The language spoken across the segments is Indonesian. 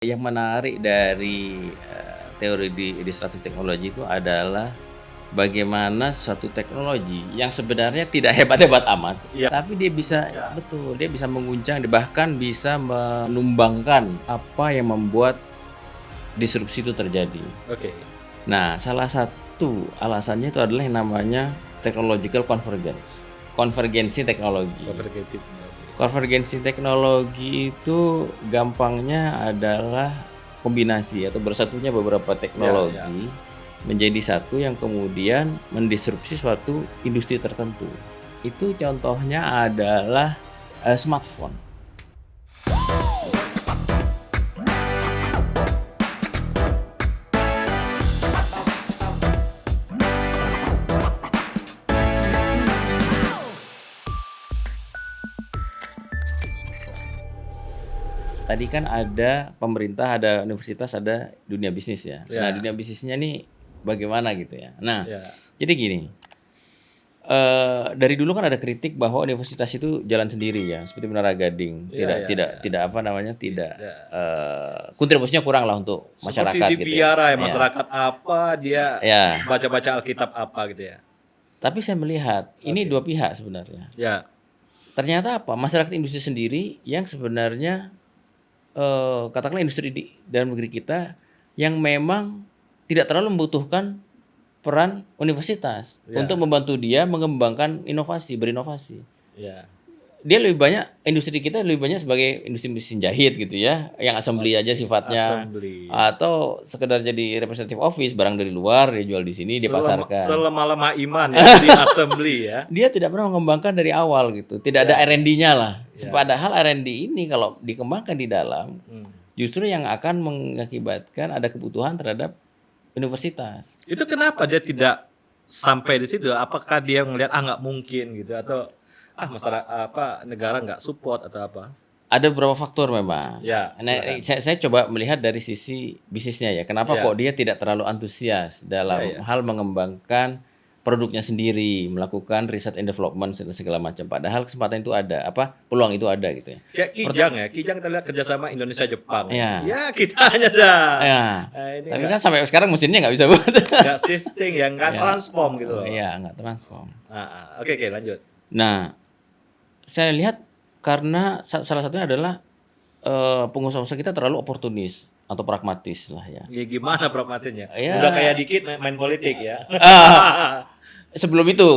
Yang menarik dari, teori disruptive technology itu adalah bagaimana suatu teknologi yang sebenarnya tidak hebat-hebat amat, Iya. tapi dia bisa betul, dia bisa mengguncang, bahkan bisa menumbangkan apa yang membuat disrupsi itu terjadi. Oke. Nah, salah satu alasannya itu adalah yang namanya technological convergence, konvergensi teknologi. Konvergensi teknologi. Konvergensi teknologi itu gampangnya adalah kombinasi atau bersatunya beberapa teknologi menjadi satu yang kemudian mendisrupsi suatu industri tertentu. Itu contohnya adalah smartphone. Tadi kan ada pemerintah, ada universitas, ada dunia bisnis ya. Nah, dunia bisnisnya nih bagaimana gitu ya. Nah, jadi gini, dari dulu kan ada kritik bahwa universitas itu jalan sendiri ya, seperti Menara Gading, tidak apa namanya, tidak kontribusinya kurang lah untuk masyarakat Seperti gitu dibiara ya. masyarakat apa dia baca-baca Alkitab apa gitu ya. Tapi saya melihat ini dua pihak sebenarnya. Ya. Ternyata apa? Masyarakat industri sendiri yang sebenarnya katakanlah industri di dalam negeri kita yang memang tidak terlalu membutuhkan peran universitas untuk membantu dia mengembangkan inovasi, berinovasi. Dia lebih banyak, industri kita lebih banyak sebagai industri mesin jahit gitu ya, yang assembly aja sifatnya, atau sekedar jadi representative office, barang dari luar dia jual di sini, dipasarkan. Selemah-lemah iman ya di assembly ya. Dia tidak pernah mengembangkan dari awal gitu, tidak ada R&D-nya lah. Padahal R&D ini kalau dikembangkan di dalam, justru yang akan mengakibatkan ada kebutuhan terhadap universitas. Itu kenapa dia tidak sampai di situ? Apakah dia melihat nggak mungkin gitu, atau masyarakat negara nggak support atau apa? Ada beberapa faktor memang. Nah, saya coba melihat dari sisi bisnisnya ya. Kenapa kok dia tidak terlalu antusias dalam hal mengembangkan produknya sendiri, melakukan riset and development segala macam. Padahal kesempatan itu ada, peluang itu ada gitu ya. Kayak Kijang Kijang kita lihat kerjasama Indonesia Jepang. Ya kita hanya tapi kan sampai sekarang mesinnya nggak bisa buat. Nggak shifting ya, nggak transform gitu loh. Iya, nggak transform. Oke, lanjut. Nah, saya lihat karena salah satunya adalah pengusaha-pengusaha kita terlalu oportunis atau pragmatis lah ya. Gimana pragmatisnya? Udah kayak dikit main politik ya. Sebelum itu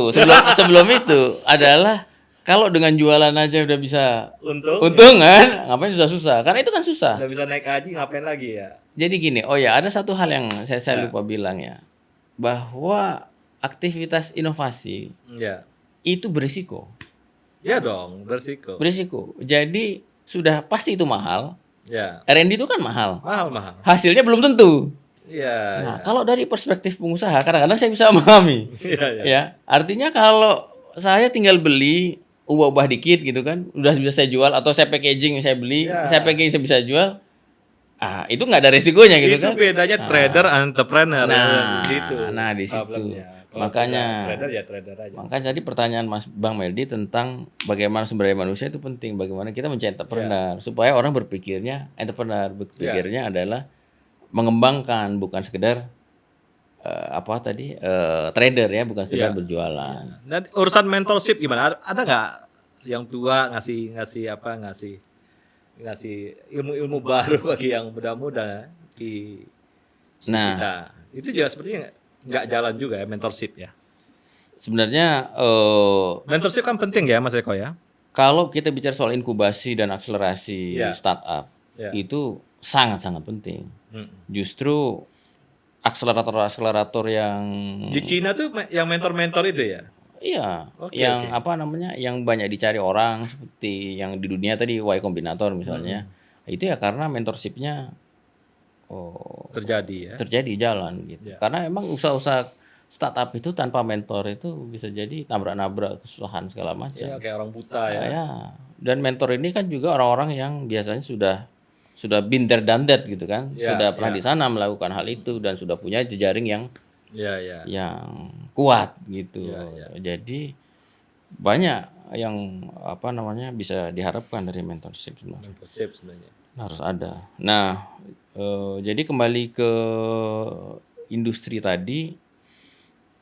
adalah kalau dengan jualan aja udah bisa untung kan, ngapain susah-susah? Karena itu kan susah. Udah bisa naik haji, ngapain lagi ya? Jadi gini, ada satu hal yang saya lupa bilang ya, bahwa aktivitas inovasi itu berisiko. Ya dong, berisiko. Jadi sudah pasti itu mahal. R&D itu kan mahal. Mahal. Hasilnya belum tentu. Kalau dari perspektif pengusaha, kadang-kadang saya bisa memahami. Artinya kalau saya tinggal beli, ubah-ubah dikit gitu kan, udah bisa saya jual, atau saya packaging, saya beli, saya packaging, saya bisa jual. Itu nggak ada resikonya gitu kan. Itu bedanya trader entrepreneur. Di situ. Makanya trader aja. Makanya tadi pertanyaan Bang Meldi tentang bagaimana sumber daya manusia itu penting, bagaimana kita mencari entrepreneur supaya orang berpikirnya adalah mengembangkan, bukan sekedar trader ya, bukan sekedar berjualan. Dan urusan mentorship gimana? Ada nggak yang tua ngasih ilmu-ilmu baru bagi yang muda-muda di kita? Itu juga sepertinya nggak jalan juga ya mentorship ya. Sebenarnya mentorship kan penting ya Mas Eko ya. Kalau kita bicara soal inkubasi dan akselerasi startup itu sangat-sangat penting. Justru akselerator yang di Cina tuh yang mentor-mentor itu ya. Iya, yang banyak dicari orang seperti yang di dunia tadi Y Combinator misalnya. Itu ya karena mentorshipnya terjadi jalan gitu. Karena emang usaha-usaha startup itu tanpa mentor itu bisa jadi nabrak-nabrak kesusahan segala macam. Iya, kayak orang buta ya. Dan mentor ini kan juga orang-orang yang biasanya sudah been there done that gitu kan. Sudah pernah di sana melakukan hal itu dan sudah punya jejaring yang kuat gitu. Jadi banyak yang bisa diharapkan dari mentorship sebenarnya. harus ada. Nah, jadi kembali ke industri tadi,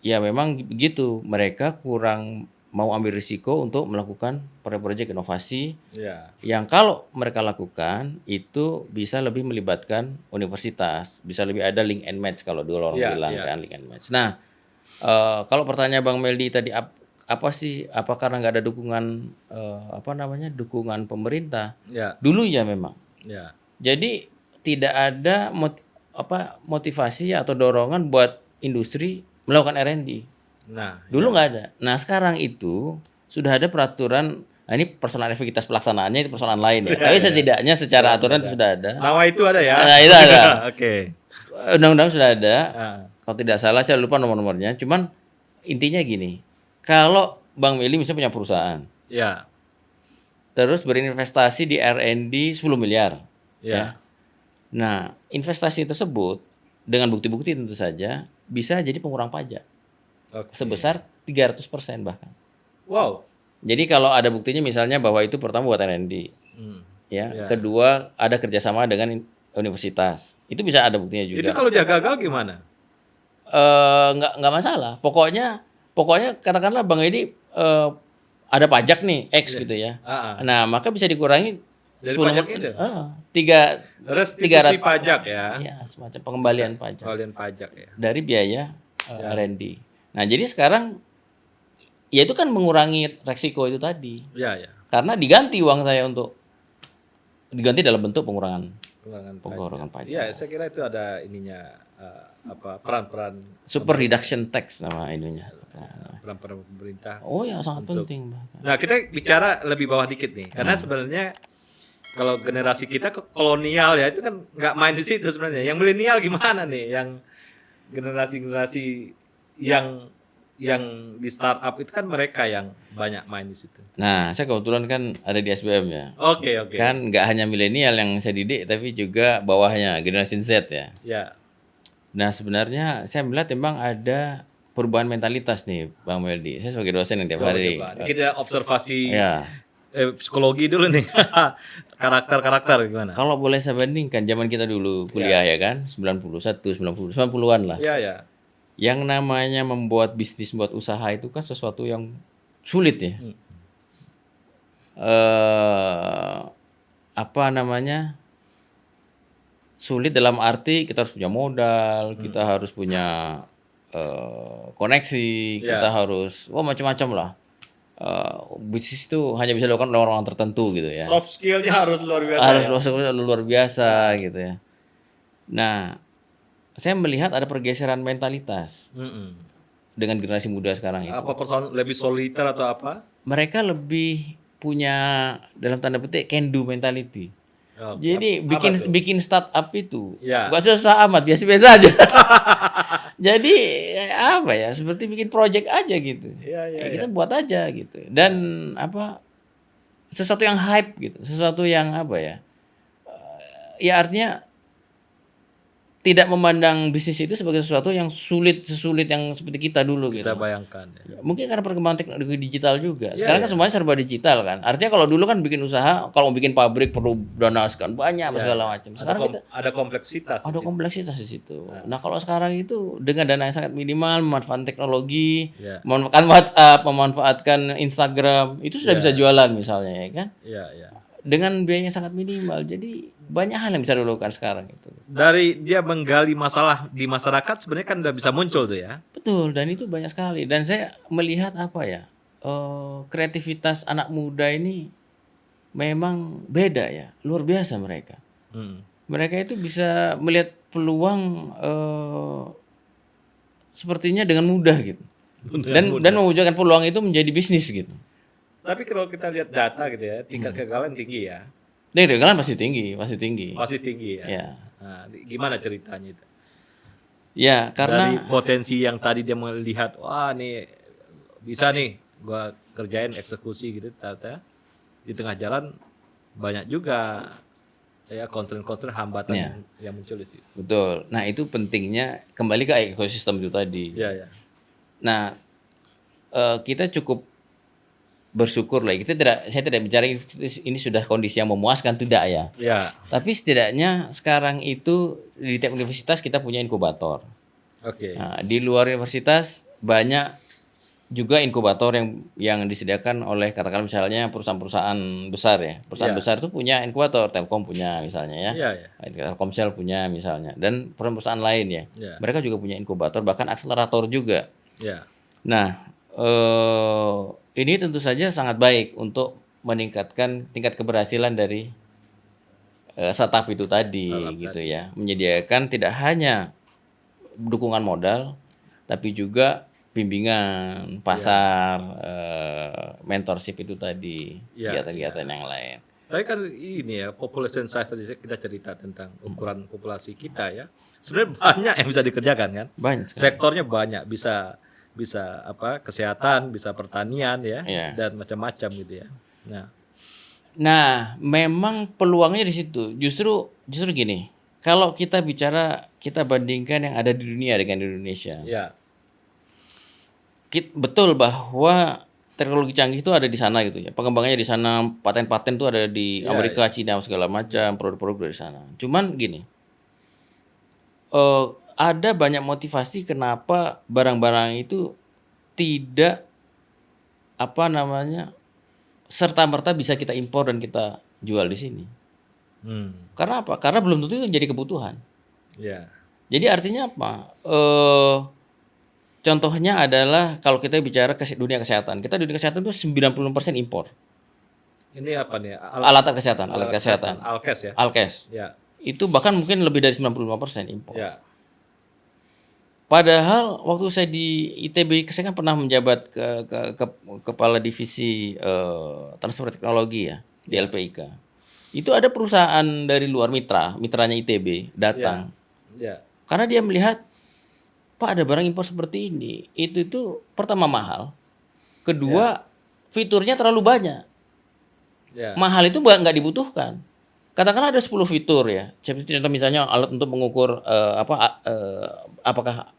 ya memang begitu. Mereka kurang mau ambil risiko untuk melakukan proyek-proyek inovasi Ya. yang kalau mereka lakukan itu bisa lebih melibatkan universitas, bisa lebih ada link and match kalau dulu orang Iya, bilang iya. kan link and match. Nah, kalau pertanyaan Bang Meldi tadi apa sih? Apa karena nggak ada dukungan apa namanya dukungan pemerintah? Ya, Dulu ya memang. ya. Jadi tidak ada motivasi atau dorongan buat industri melakukan R&D. Nah, Dulu ya. nggak ada. Nah sekarang itu sudah ada peraturan. Nah, ini persoalan efektivitas pelaksanaannya itu persoalan lain ya. Ya, Tapi ya. setidaknya secara aturan itu Ada. sudah ada. Nama itu ada ya? Nah itu ada. Oke. Undang-undang sudah ada. Ah, Kalau tidak salah saya lupa nomor-nomornya. Cuman intinya gini. Kalau Bang Meli misalnya punya perusahaan, ya, terus berinvestasi di R&D 10 miliar. ya. Nah, investasi tersebut dengan bukti-bukti tentu saja bisa jadi pengurang pajak Oke. sebesar 300% bahkan. Wow. Jadi kalau ada buktinya misalnya bahwa itu pertama buat R&D, Hmm. ya, Ya. kedua ada kerjasama dengan universitas, itu bisa ada buktinya juga. Itu kalau dia gagal gimana? Nggak masalah. Pokoknya katakanlah Bang Edi ada pajak nih X gitu ya. Ah, ah. Nah, maka bisa dikurangi Dari 10 pajak itu? tiga Restitusi pajak ya. ya, semacam pengembalian pajak Kalian pajak ya. dari biaya R&D. Nah, jadi sekarang ya itu kan mengurangi resiko itu tadi. Ya, ya. Karena diganti uang saya untuk diganti dalam bentuk pengurangan Pengurangan pajak. pajak. Iya, saya kira itu ada ininya peran-peran Super reduction tax nama ininya. peran-peran pemerintah. Oh ya, sangat penting bahkan. Nah, kita bicara lebih bawah dikit nih. Karena sebenarnya kalau generasi kita kolonial ya itu kan nggak main di situ sebenarnya. Yang milenial gimana nih? Yang generasi-generasi yang di startup itu kan mereka yang banyak main di situ. Nah, saya kebetulan kan ada di SBM ya. Oke, oke. Kan nggak hanya milenial yang saya didik, tapi juga bawahnya generasi Z ya. Ya. Nah, sebenarnya saya melihat memang ada perubahan mentalitas nih, Bang Meldi. Saya sebagai dosen yang tiap Coba, hari. coba. Ini kita observasi Ya, psikologi dulu nih. Karakter-karakter gimana? kalau boleh saya bandingkan zaman kita dulu kuliah ya kan, 91, 90-an lah. Iya, ya. Yang namanya membuat bisnis, membuat usaha itu kan sesuatu yang sulit ya. Apa namanya? Sulit dalam arti kita harus punya modal, kita harus punya koneksi, kita harus macam-macam lah. Bisnis itu hanya bisa dilakukan oleh orang-orang tertentu gitu ya. Soft skill-nya harus luar biasa. Harus ya. luar biasa gitu ya. Nah, saya melihat ada pergeseran mentalitas Mm-mm. dengan generasi muda sekarang itu. Apa persoalan lebih soliter atau apa? Mereka lebih punya dalam tanda petik can do mentality. Oh, Jadi apa tuh? bikin startup itu Ya. nggak susah amat, biasa-biasa aja. Jadi apa ya, seperti bikin project aja gitu. Iya, iya, Kita buat aja gitu. Dan apa sesuatu yang hype gitu, sesuatu yang apa ya? Ya artinya tidak memandang bisnis itu sebagai sesuatu yang sesulit yang seperti kita dulu Kita gitu. bayangkan. Ya. Mungkin karena perkembangan teknologi digital juga. Iya, Sekarang kan iya. semuanya serba digital kan. Artinya kalau dulu kan bikin usaha, kalau mau bikin pabrik perlu dana sekian banyak Iya, segala iya. macam. Sekarang kita Ada kompleksitas. di ada situ. kompleksitas di situ. Nah, kalau sekarang itu dengan dana yang sangat minimal, memanfaatkan teknologi, Iya. memanfaatkan WhatsApp, memanfaatkan Instagram, itu sudah bisa jualan misalnya ya kan. Iya, iya. Dengan biaya yang sangat minimal. Jadi banyak hal yang bisa dilakukan sekarang itu. Dari dia menggali masalah di masyarakat sebenarnya kan udah bisa muncul tuh ya. Betul, dan itu banyak sekali. Dan saya melihat apa ya, kreativitas anak muda ini memang beda ya, luar biasa mereka. Mereka itu bisa melihat peluang sepertinya dengan mudah gitu. Dan mewujudkan peluang itu menjadi bisnis gitu. Tapi kalau kita lihat data gitu ya, tingkat kegagalan tinggi ya. Dan itu kan pasti tinggi, pasti tinggi. Pasti tinggi ya. Ya. Nah, gimana ceritanya itu? Ya, Dari karena potensi yang tadi dia melihat, wah nih bisa nih gua kerjain eksekusi gitu, ternyata di tengah jalan banyak juga ya concern hambatan yang muncul di situ. betul. Nah, itu pentingnya kembali ke ekosistem itu tadi. Iya, ya. Nah, kita cukup bersyukur lah. Saya tidak bicara ini sudah kondisi yang memuaskan, tidak ya. Ya. Tapi setidaknya sekarang itu di tiap universitas kita punya inkubator. Oke. Nah, di luar universitas banyak juga inkubator yang disediakan oleh katakanlah misalnya perusahaan-perusahaan besar ya. Perusahaan Ya. besar itu punya inkubator, Telkom punya misalnya ya. Iya, ya. Telkomsel punya misalnya dan perusahaan lain ya. Ya. Mereka juga punya inkubator bahkan akselerator juga. Ya. Nah, ini tentu saja sangat baik untuk meningkatkan tingkat keberhasilan dari startup itu tadi gitu ya. Menyediakan tidak hanya dukungan modal tapi juga bimbingan, pasar, mentorship itu tadi, Ya, kegiatan-kegiatan yang lain. Tapi kan ini ya, population size tadi kita cerita tentang ukuran populasi kita ya. Sebenarnya banyak yang bisa dikerjakan kan. Banyak sekali. Sektornya banyak, bisa apa? Kesehatan, bisa pertanian ya, Iya. dan macam-macam gitu ya. Nah, memang peluangnya di situ. Justru gini. Kalau kita bandingkan yang ada di dunia dengan Indonesia. Ya. Betul bahwa teknologi canggih itu ada di sana gitu ya. Pengembangannya di sana, paten-paten itu ada di Ya, Amerika, Cina segala macam, produk-produk dari sana. Cuman gini. Ada banyak motivasi kenapa barang-barang itu tidak serta-merta bisa kita impor dan kita jual di sini. Karena apa? Karena belum tentu itu jadi kebutuhan. Ya. Jadi artinya apa? Contohnya adalah kalau kita bicara dunia kesehatan. Kita dunia kesehatan itu 90% impor. Ini apa nih? Alat kesehatan. Alkes ya. Alkes. Ya. Itu bahkan mungkin lebih dari 95% impor. Ya. Padahal waktu saya di ITB, saya kan pernah menjabat kepala divisi transfer teknologi ya di LPIK. Itu ada perusahaan dari luar mitranya ITB datang. Ya. Karena dia melihat, Pak ada barang impor seperti ini. Itu pertama mahal. Kedua, fiturnya terlalu banyak. Ya. Mahal itu nggak dibutuhkan. Katakanlah ada 10 fitur ya. Contoh misalnya alat untuk mengukur apakah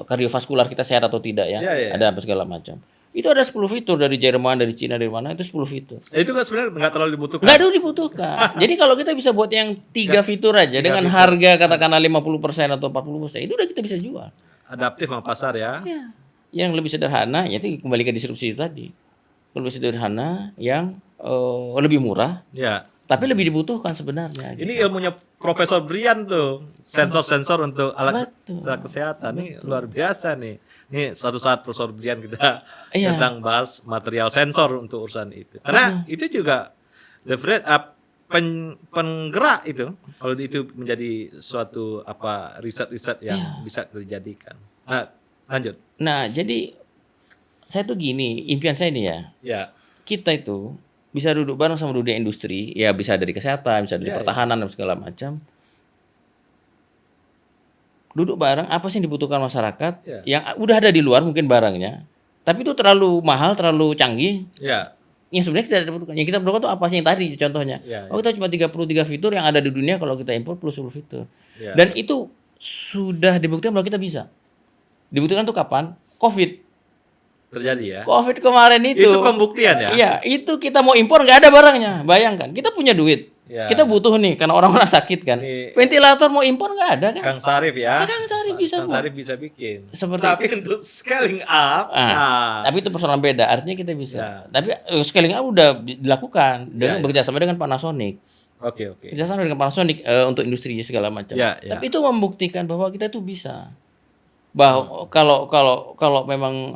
kardiovaskular kita sehat atau tidak ya. Ya. Ada apa segala macam. Itu ada 10 fitur dari Jerman, dari Cina, dari mana, itu 10 fitur. Itu kan sebenarnya nggak terlalu dibutuhkan. Nggak dulu dibutuhkan. Jadi kalau kita bisa buat yang 3 fitur aja dengan harga katakanlah 50% atau 40%, itu udah kita bisa jual. Adaptif sama pasar ya. Ya. Yang lebih sederhana, yaitu kembali ke disrupsi tadi. Lebih sederhana, yang lebih murah, Ya. tapi lebih dibutuhkan sebenarnya. Ini ilmunya Profesor Brian tuh, sensor-sensor untuk alat kesehatan. Ini luar biasa nih. Ini suatu saat Profesor Brian kita tentang bahas material sensor untuk urusan itu. Karena itu juga penggerak itu, kalau itu menjadi suatu riset-riset yang bisa dijadikan. Nah, lanjut. Nah, jadi saya tuh gini, impian saya ini ya. Ya. Kita itu bisa duduk bareng sama dunia industri, ya bisa dari kesehatan, bisa dari pertahanan dan segala macam. Duduk bareng, apa sih yang dibutuhkan masyarakat yang udah ada di luar mungkin barangnya, tapi itu terlalu mahal, terlalu canggih. Ya. Yang sebenarnya kita butuhkan. Yang kita butuhkan itu apa sih yang tadi contohnya? Kita cuma 33 fitur yang ada di dunia kalau kita impor plus 10 fitur. Dan itu sudah dibuktikan bahwa kita bisa. Dibuktikan tuh kapan? Covid. Terjadi ya. Covid kemarin itu. Itu pembuktian ya? Iya, itu kita mau impor nggak ada barangnya. Bayangkan, kita punya duit. Kita butuh nih karena orang-orang sakit kan. Ventilator mau impor nggak ada kan? Kang Sarif ya. Kang Sarif bisa. Kang Sarif bisa bikin. Tapi untuk scaling up, tapi itu persoalan beda. Artinya kita bisa. Tapi scaling up udah dilakukan dengan bekerjasama dengan Panasonic. Oke. Kerjasama dengan Panasonic untuk industrinya segala macam. Tapi itu membuktikan bahwa kita itu bisa. Bahwa kalau memang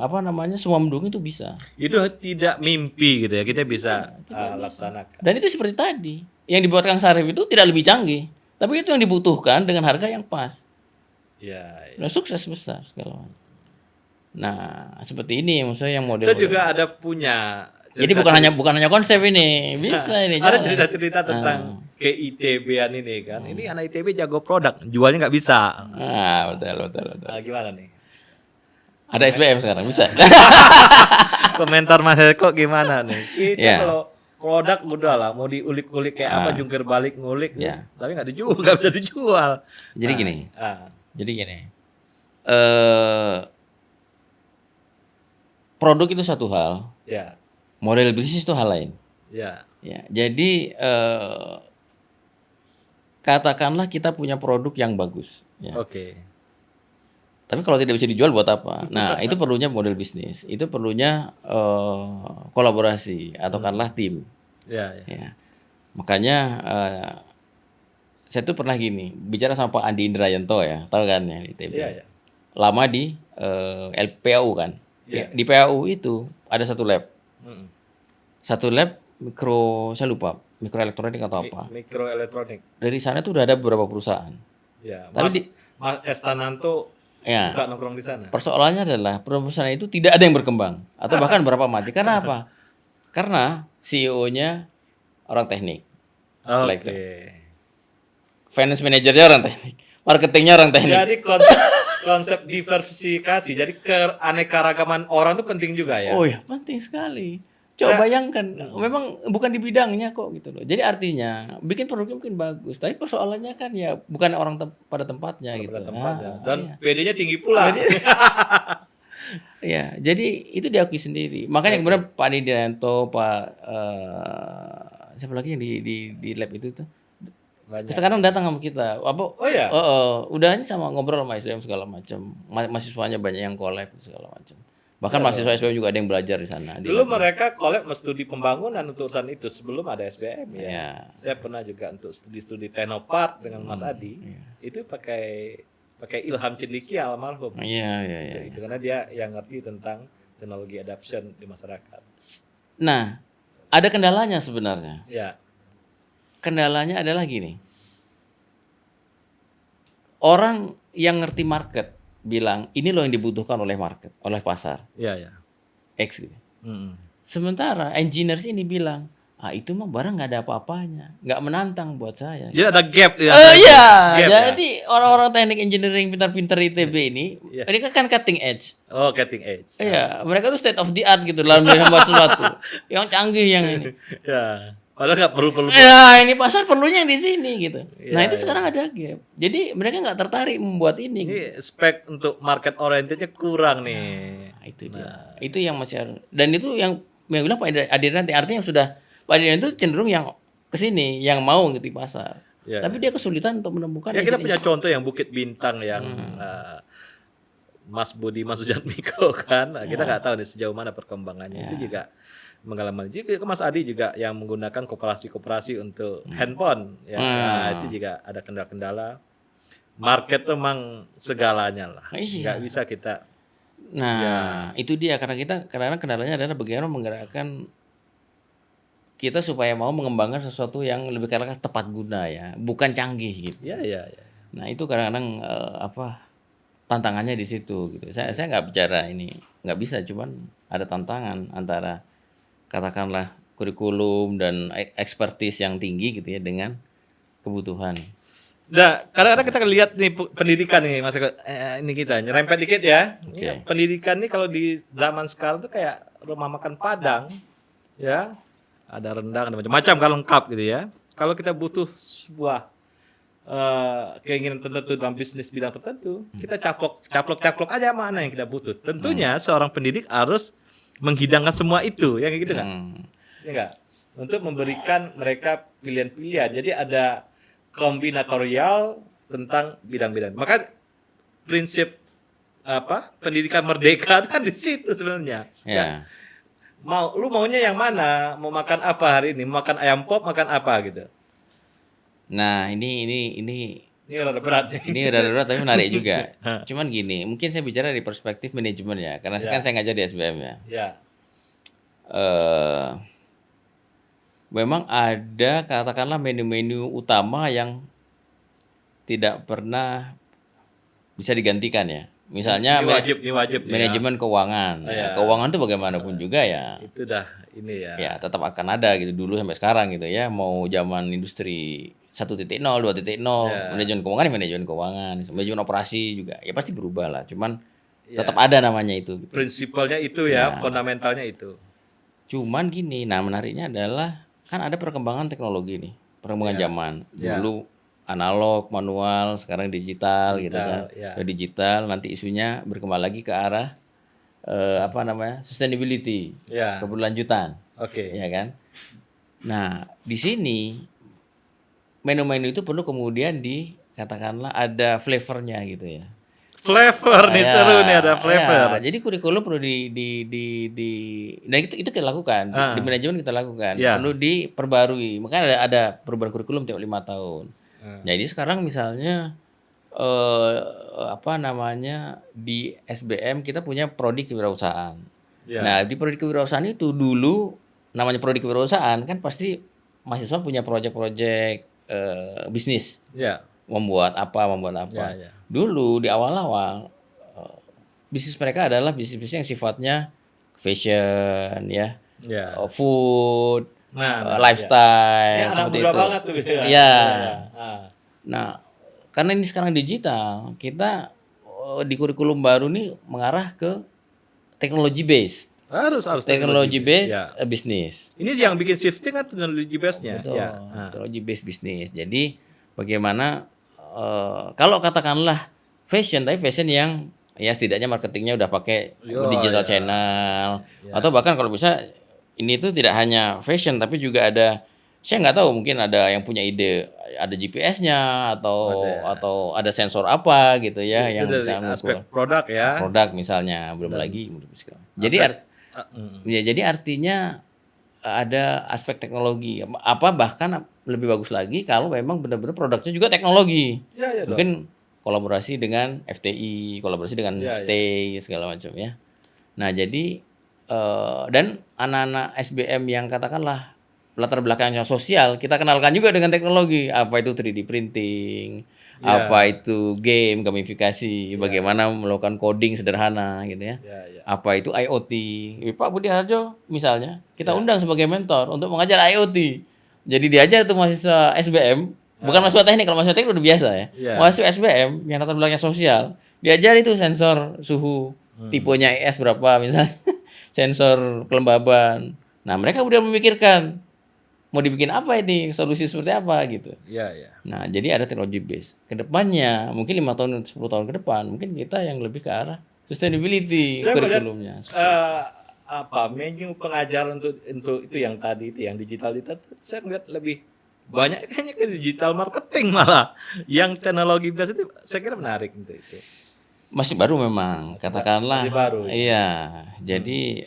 semua mendukung itu bisa. Itu tidak mimpi gitu ya, kita bisa laksanakan. Dan itu seperti tadi, yang dibuat Kang Sarif itu tidak lebih canggih, tapi itu yang dibutuhkan dengan harga yang pas. Nah, sukses besar segala macam. Nah, seperti ini maksudnya yang model. Saya juga ada punya. Jadi bukan hanya konsep ini, bisa ini. Ada cerita-cerita tentang ke ITB-an ini kan. Ini anak ITB jago produk, jualnya nggak bisa. Betul. Nah, gimana nih? Ada SBM sekarang, bisa. Komentar Mas Eko gimana nih? Itu kalau produk udah lah, mau diulik-ulik kayak apa, jungkir balik ngulik, tapi nggak bisa dijual. Jadi gini. Produk itu satu hal. Model bisnis itu hal lain. Ya. Ya, jadi katakanlah kita punya produk yang bagus. Ya. Oke. Tapi kalau tidak bisa dijual buat apa? Nah, itu perlunya model bisnis. Itu perlunya kolaborasi atau katakanlah tim. Ya, ya. Ya. Makanya saya tuh pernah gini bicara sama Pak Andi Indrayanto ya, tahu kan ya di ITB. Iya, ya. Lama di LPAU kan. Iya. Di PAU itu ada satu lab. Mm. Satu lab saya lupa, mikroelektronik atau apa. Mikroelektronik. Dari sana tuh udah ada beberapa perusahaan. Ya. Tapi Mas Estananto ya, suka nongkrong di sana. persoalannya adalah perusahaan itu tidak ada yang berkembang atau bahkan berapa mati. Karena apa? Karena CEO-nya orang teknik, Oke. finance manajernya orang teknik, marketingnya orang teknik. Jadi konsep diversifikasi, jadi keanekaragaman orang itu penting juga ya. Oh ya, penting sekali. Coba bayangkan, memang bukan di bidangnya kok gitu loh. Jadi artinya bikin produknya mungkin bagus, tapi persoalannya kan ya bukan orang pada tempatnya gitu. Pada tempatnya. Ah, Dan iya. PD-nya tinggi pula. Ya, jadi itu diakui sendiri. Makanya kemudian Pak Nidianto, Pak siapa lagi yang di lab itu tuh. Banyak. Sekarang datang sama kita. Apa? Oh ya? Udah ini sama ngobrol sama SDM segala macam. Mahasiswanya banyak yang collab segala macam. Bahkan mahasiswa SBM juga ada yang belajar di sana. Dulu mereka collab studi pembangunan untuk urusan itu sebelum ada SBM ya. Ya. Saya pernah juga untuk studi Teknopark dengan Mas Adi. Itu pakai Ilham Cendekia almarhum. Iya. Itu karena dia yang ngerti tentang teknologi adoption di masyarakat. Nah, ada kendalanya sebenarnya. Ya. Kendalanya adalah gini. Orang yang ngerti market bilang ini loh yang dibutuhkan oleh market, oleh pasar. Iya. X gitu. Sementara engineers ini bilang, itu mah barang nggak ada apa-apanya, nggak menantang buat saya. Jadi ada gap ya. Iya, Gap, jadi orang-orang teknik engineering pintar-pintar ITB ini, ini kan cutting edge. Oh, cutting edge. Iya, mereka tuh state of the art gitu dalam membuat sesuatu yang canggih yang ini. Ya. Padahal nggak perlu. Ya, ini pasar perlunya yang di sini gitu. Iya, Nah, itu sekarang ada gap. Jadi mereka nggak tertarik membuat ini. Ini spek untuk market orientednya kurang nih. Nah, itu dia. Itu yang masih harus. Dan itu yang bilang Pak Adiran artinya sudah Pak Adiran itu cenderung yang ke sini, yang mau ngerti pasar. Ya. Tapi dia kesulitan untuk menemukan. Ya kita punya contoh yang Bukit Bintang yang Mas Budiman Sujatmiko kan. Kita nggak tahu nih sejauh mana perkembangannya. Itu juga mengalami. Jadi Mas Adi juga yang menggunakan koperasi untuk handphone ya. Nah, itu juga ada kendala-kendala. Market tuh memang segalanya lah. Nggak bisa kita. Nah, itu dia karena kita kadang-kadang kendalanya adalah bagaimana menggerakkan kita supaya mau mengembangkan sesuatu yang lebih katakanlah tepat guna ya, bukan canggih gitu. Ya. Nah, itu kadang-kadang tantangannya di situ gitu. Saya nggak bicara ini nggak bisa, cuman ada tantangan antara katakanlah kurikulum dan expertise yang tinggi gitu ya dengan kebutuhan. Nah, kadang-kadang kita lihat nih pendidikan nih Mas Eko, ini kita nyerempet dikit ya. Oke. Pendidikan nih kalau di zaman sekarang tuh kayak rumah makan Padang ya. Ada rendang, ada macam-macam kan lengkap gitu ya. Kalau kita butuh sebuah keinginan tertentu dalam bisnis bidang tertentu, kita caplok aja mana yang kita butuh. Tentunya seorang pendidik harus menghidangkan semua itu, ya kayak gitu kan? Ya enggak? Untuk memberikan mereka pilihan-pilihan. Jadi ada kombinatorial tentang bidang-bidang. Maka prinsip pendidikan merdeka kan di situ sebenarnya. Ya. Lu maunya yang mana? Mau makan apa hari ini? Mau makan ayam pop, makan apa gitu. Nah, ini rada berat. Ini rada berat tapi menarik juga. Cuman gini, mungkin saya bicara dari perspektif manajemen ya, karena kan saya ngajar di SBM ya. Ya. Memang ada katakanlah menu-menu utama yang tidak pernah bisa digantikan ya. Misalnya ini wajib manajemen keuangan. Ya. Keuangan itu bagaimanapun juga ya. Itu dah ini ya. Ya, tetap akan ada gitu dulu sampai sekarang gitu ya. Mau zaman industri 1.0, 2.0, manajemen keuangan ya manajemen keuangan, manajemen operasi juga. Ya pasti berubah lah. Cuman tetap ada namanya itu gitu. Prinsipalnya itu ya, fundamentalnya itu. Cuman gini, nah menariknya adalah kan ada perkembangan teknologi nih, perkembangan zaman. Dulu analog, manual, sekarang digital gitu kan. Digital, nanti isunya berkembang lagi ke arah sustainability, keberlanjutan. Oke. ya kan? Nah, di sini menu-menu itu perlu kemudian katakanlah ada flavornya gitu ya. Flavor nih, Ya, seru nih ada ya. flavor. Jadi kurikulum perlu dan itu kita lakukan di Ah, manajemen kita lakukan, ya. perlu diperbarui. Makanya ada perubahan kurikulum tiap 5 tahun. Ah, Jadi sekarang misalnya apa namanya di SBM kita punya prodi kewirausahaan. ya. Nah, di prodi kewirausahaan itu dulu namanya prodi kewirausahaan kan pasti mahasiswa punya proyek-proyek bisnis, Ya. membuat apa. Ya, ya. Dulu di awal-awal bisnis mereka adalah bisnis-bisnis yang sifatnya fashion ya, Ya. food, Nah, ya. lifestyle Ini anak seperti muda itu. banget tuh ya. Iya. Ya, ya. Ah, Nah, karena ini sekarang digital, kita di kurikulum baru nih mengarah ke teknologi based, harus teknologi based Ya. bisnis. Ini yang bikin shifting kan teknologi base-nya. Betul, Ya. Ah. teknologi based bisnis. Jadi bagaimana kalau katakanlah fashion, tapi fashion yang ya setidaknya marketingnya udah pakai Yo, digital ya. channel, Ya. atau bahkan kalau bisa ini tuh tidak hanya fashion tapi juga ada, saya nggak tahu, mungkin ada yang punya ide ada GPS-nya atau ada sensor apa gitu ya Itu yang dari bisa aspek mengukur produk ya. produk misalnya, belum lagi. Jadi jadi artinya ada aspek teknologi. Apa bahkan lebih bagus lagi kalau memang benar-benar produknya juga teknologi. Ya, ya, dong. Mungkin kolaborasi dengan FTI, kolaborasi dengan Ya, ya. Stay segala macam ya. Nah, jadi dan anak-anak SBM yang katakanlah latar belakangnya sosial, kita kenalkan juga dengan teknologi. Apa itu 3D printing, Ya. apa itu game, gamifikasi, bagaimana melakukan coding sederhana gitu ya. Ya, ya. Apa itu IoT. Pak Budi Harjo misalnya, kita undang sebagai mentor untuk mengajar IoT. Jadi diajar tuh mahasiswa SBM, bukan mahasiswa teknik, kalau mahasiswa teknik udah biasa ya. Ya. Mahasiswa SBM yang latar belakangnya sosial, diajar itu sensor suhu, tipenya ES berapa misalnya, sensor kelembaban. Nah, mereka udah memikirkan mau dibikin apa ini, solusi seperti apa gitu. Ya, ya. Nah, jadi ada teknologi base. Kedepannya, mungkin 5 tahun, 10 tahun ke depan, mungkin kita yang lebih ke arah sustainability Saya melihat kurikulumnya. menu pengajaran untuk itu yang tadi itu yang digital itu saya melihat lebih banyak kayaknya ke digital marketing malah. Yang teknologi base itu saya kira menarik untuk itu. Masih baru memang, katakanlah. masih baru. Iya, jadi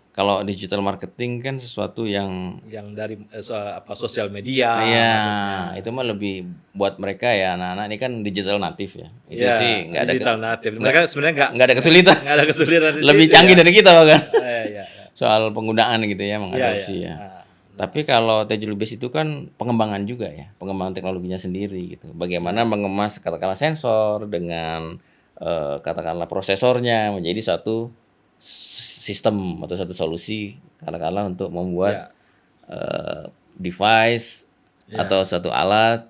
kalau digital marketing kan sesuatu yang Yang dari sosial media iya, maksudnya. itu mah lebih buat mereka ya, anak-anak ini kan digital native ya. Itu Iya, sih nggak ada digital native. Mereka sebenarnya nggak ada kesulitan. nggak ada kesulitan di Lebih situ canggih ya. dari kita bahkan Iya, iya, iya. soal penggunaan gitu ya, Iya, mengadopsi iya. ya. Nah, Tapi kalau teknologi base itu kan pengembangan juga ya, pengembangan teknologinya sendiri gitu. Bagaimana mengemas katakanlah sensor dengan katakanlah prosesornya menjadi satu sistem atau satu solusi katakanlah untuk membuat device Ya. atau satu alat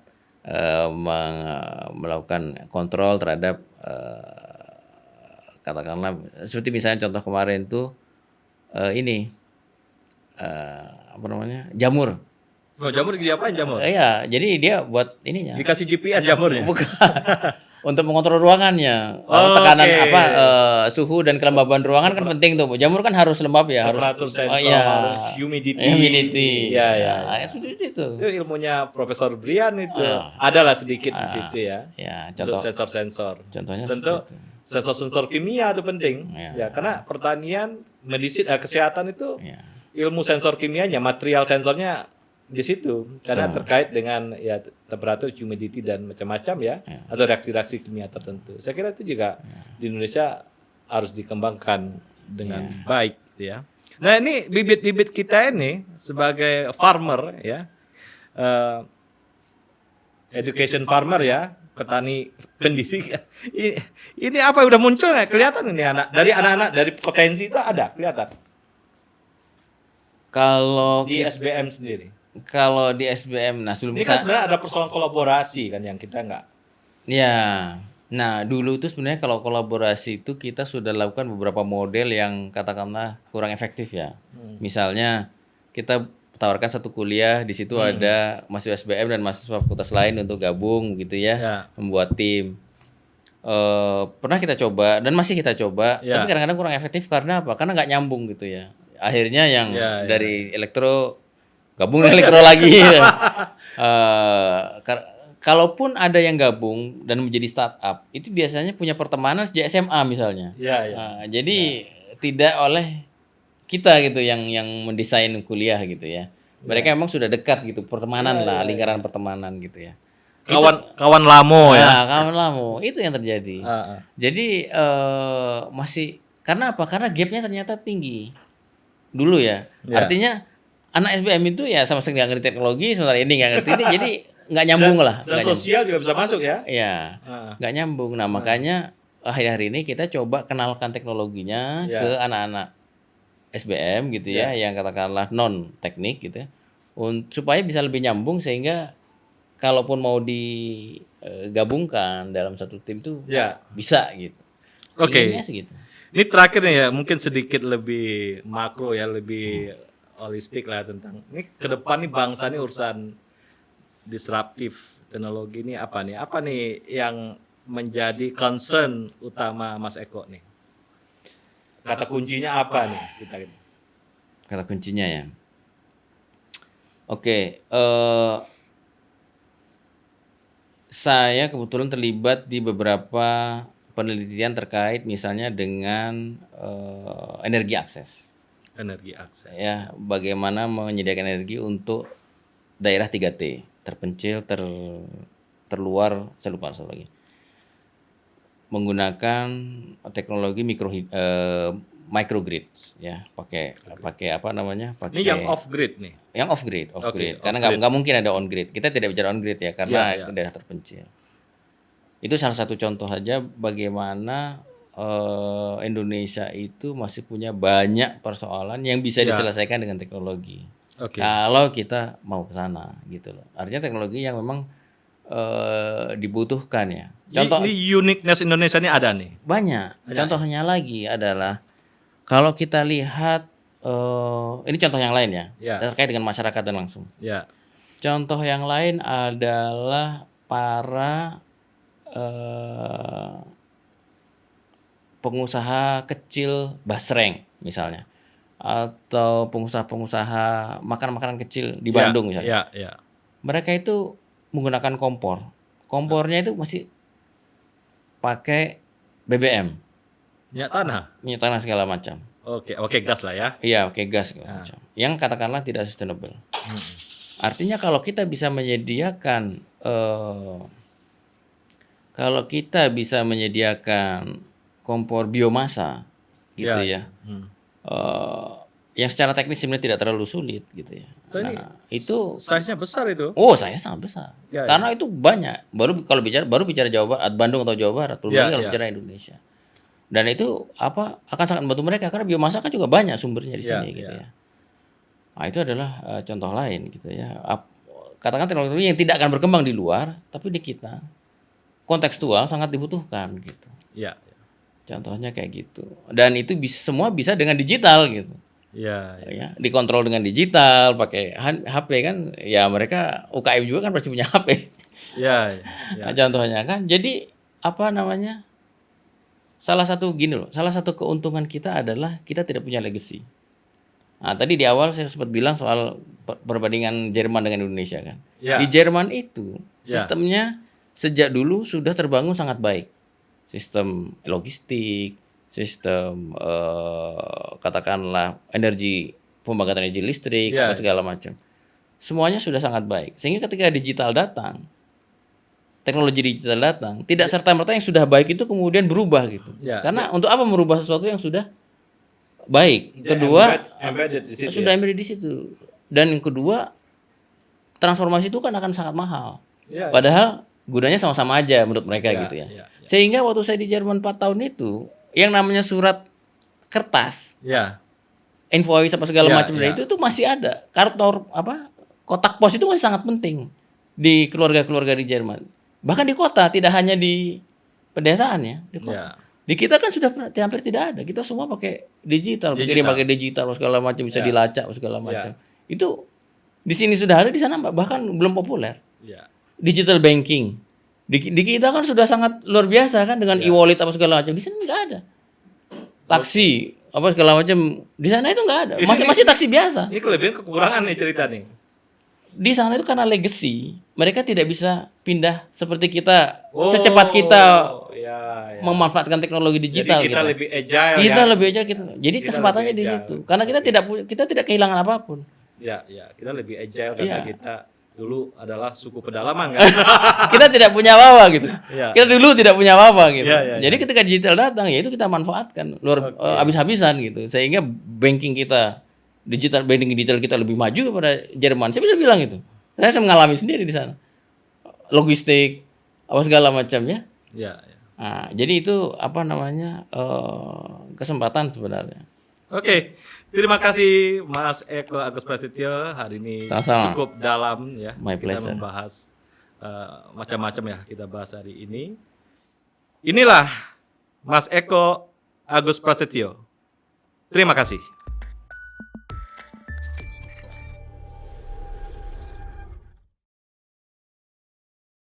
melakukan kontrol terhadap katakanlah seperti misalnya contoh kemarin tuh ini apa namanya, jamur. Oh, jamur diapain jamur? Iya, jadi dia buat ininya. Dikasih GPS jamurnya? Bukan. Untuk mengontrol ruangannya. Oh, Tekanan oke. apa suhu dan kelembaban ruangan kan penting tuh. Jamur kan harus lembab ya, harus Temperatur sensor, iya. humidity. Humidity. Iya, iya. Nah, seperti itu. Itu ilmunya Profesor Brian itu. Ah. Adalah sedikit di situ ya. Ya, Untuk contoh sensor-sensor. contohnya Tentu seperti itu. sensor-sensor kimia itu penting. Iya. Ya, karena pertanian, medicine, kesehatan itu Ya. ilmu sensor kimianya, material sensornya di situ. Karena Betul. terkait dengan ya temperatur, humidity dan macam-macam ya, atau reaksi-reaksi kimia tertentu. Saya kira itu juga di Indonesia harus dikembangkan dengan baik gitu ya. Nah, ini bibit-bibit kita ini sebagai farmer ya. Education farmer ya, petani pendidik. Ini apa udah muncul nggak? Kelihatan ini anak-anak dari potensi itu ada kelihatan Kalau di SBM sendiri. kalau di SBM, nah sebelum Ini kan sebenarnya ada persoalan kolaborasi kan yang kita nggak. ya, nah dulu itu sebenarnya kalau kolaborasi itu kita sudah lakukan beberapa model yang katakanlah kurang efektif ya. Misalnya kita tawarkan satu kuliah, di situ ada mahasiswa SBM dan mahasiswa fakultas lain untuk gabung gitu ya, Ya. membuat tim. Pernah kita coba dan masih kita coba, Ya. tapi kadang-kadang kurang efektif karena apa? Karena nggak nyambung gitu ya. akhirnya yang Ya, ya. dari elektro gabung dengan elektro lagi. Kalaupun ada yang gabung dan menjadi startup, itu biasanya punya pertemanan sejak SMA misalnya. Ya, ya. Jadi tidak oleh kita gitu yang mendesain kuliah gitu ya. Mereka memang sudah dekat gitu, pertemanan lah, lingkaran pertemanan gitu ya. Kawan lamo ya. Nah, kawan lamo, itu yang terjadi. Ah. Jadi masih karena apa? Karena gapnya ternyata tinggi dulu ya. Ya. Artinya anak SBM itu ya sama sekali nggak ngerti teknologi, sementara ini nggak ngerti ini, jadi nggak nyambung lah. Dan nggak nyambung. sosial juga bisa masuk ya. Iya, nggak nyambung. Nah makanya akhir-akhir ini kita coba kenalkan teknologinya Ya. ke anak-anak SBM gitu ya, yang katakanlah non teknik gitu ya, supaya bisa lebih nyambung sehingga kalaupun mau digabungkan dalam satu tim tuh Ya. bisa gitu. Oke. Intinya segitu. Ini terakhir nih ya, mungkin sedikit lebih makro ya, lebih holistik lah tentang ini ke depan nih bangsa nih urusan disruptif teknologi ini apa nih? Apa nih yang menjadi concern utama Mas Eko nih? Kata kuncinya apa nih kita ini? Kata kuncinya ya. Oke, saya kebetulan terlibat di beberapa penelitian terkait misalnya dengan energi akses. Energi akses. Ya, bagaimana menyediakan energi untuk daerah 3T, terpencil, terluar, saya lupa satu lagi. Menggunakan teknologi microgrids ya, pakai apa namanya? Ini yang off grid nih. Yang off grid. Oke, Karena off-grid. nggak mungkin ada on grid. Kita tidak bicara on grid ya, karena Ya, ya. itu daerah terpencil. Itu salah satu contoh saja bagaimana Indonesia itu masih punya banyak persoalan yang bisa Ya. diselesaikan dengan teknologi. Oke. Kalau kita mau ke sana gitu loh. Artinya teknologi yang memang dibutuhkan ya. Contoh Ini uniqueness Indonesia ini ada nih. banyak. Contohnya lagi adalah kalau kita lihat ini contoh yang lain ya, Ya. terkait dengan masyarakat dan langsung. Ya. Contoh yang lain adalah para pengusaha kecil basreng misalnya, atau pengusaha-pengusaha makanan-makanan kecil di Bandung misalnya. Ya. Mereka itu menggunakan kompor. Kompornya itu masih pakai BBM, Minyak tanah. minyak tanah segala macam. Oke, gas lah ya. Iya, pakai gas segala macam. Yang katakanlah tidak sustainable. Artinya kalau kita bisa menyediakan kompor biomasa gitu ya. Yang secara teknis sebenarnya tidak terlalu sulit gitu ya. Nah, itu size-nya besar itu. saya sangat besar. Ya, Karena itu banyak. Baru bicara Jawa Barat, Bandung atau Jawa Barat, belum lagi kalau bicara Indonesia. Dan itu akan sangat membantu mereka karena biomasa kan juga banyak sumbernya di sini gitu ya. Nah, itu adalah contoh lain gitu ya. Katakan teknologi yang tidak akan berkembang di luar, tapi di kita kontekstual sangat dibutuhkan gitu. Ya. Contohnya kayak gitu. Dan itu semua bisa dengan digital gitu. Ya. Ya, dikontrol dengan digital, pakai HP kan, ya mereka UKM juga kan pasti punya HP. Ya. Nah, contohnya kan, jadi apa namanya? Salah satu keuntungan kita adalah kita tidak punya legacy. Nah, tadi di awal saya sempat bilang soal perbandingan Jerman dengan Indonesia kan. Ya. Di Jerman itu sistemnya sejak dulu sudah terbangun sangat baik. Sistem logistik, sistem katakanlah pembangkit energi listrik, apa segala macam. Semuanya sudah sangat baik. Sehingga ketika digital datang, teknologi digital datang, tidak serta-merta yang sudah baik itu kemudian berubah gitu. Karena untuk apa merubah sesuatu yang sudah baik? Kedua, embedded di situ. sudah embedded di situ. Dan yang kedua, transformasi itu kan akan sangat mahal. Padahal gunanya sama-sama aja menurut mereka gitu ya. Sehingga waktu saya di Jerman 4 tahun itu, yang namanya surat kertas, invoice apa segala macam dari itu masih ada. Kotak pos itu masih sangat penting di keluarga-keluarga di Jerman. Bahkan di kota, tidak hanya di pedesaan ya, di kota. Di kita kan sudah hampir tidak ada. Kita semua pakai digital, pakai digital segala macam, bisa dilacak segala macam. Itu di sini sudah ada, di sana bahkan belum populer. Digital banking. Di kita kan sudah sangat luar biasa kan dengan e-wallet apa segala macam. Di sini nggak ada. Taksi apa segala macam. Di sana itu nggak ada. Masih taksi biasa. Ini kelebihan kekurangan nih cerita nih. Di sana itu karena legacy, mereka tidak bisa pindah seperti kita secepat kita ya. memanfaatkan teknologi digital. Jadi kita lebih agile. Kita ya. lebih agile. Jadi Kita kesempatannya lebih di agile. situ. Karena kita tidak kehilangan apapun. Ya, kita lebih agile karena Iya. kita dulu adalah suku pedalaman kan. Kita tidak punya apa-apa gitu. Iya. Kita dulu tidak punya apa-apa gitu. Iya. Jadi ketika digital datang, ya itu kita manfaatkan habis-habisan gitu. Sehingga banking digital kita lebih maju daripada Jerman. Saya bisa bilang itu. Saya mengalami sendiri di sana. Logistik, apa segala macamnya. Ya. Nah, jadi itu apa namanya kesempatan sebenarnya. Oke. Terima kasih Mas Eko Agus Prasetyo, hari ini Sama-sama. cukup dalam ya. My Kita pleasure. membahas macam-macam ya kita bahas hari ini. Inilah Mas Eko Agus Prasetyo. Terima kasih.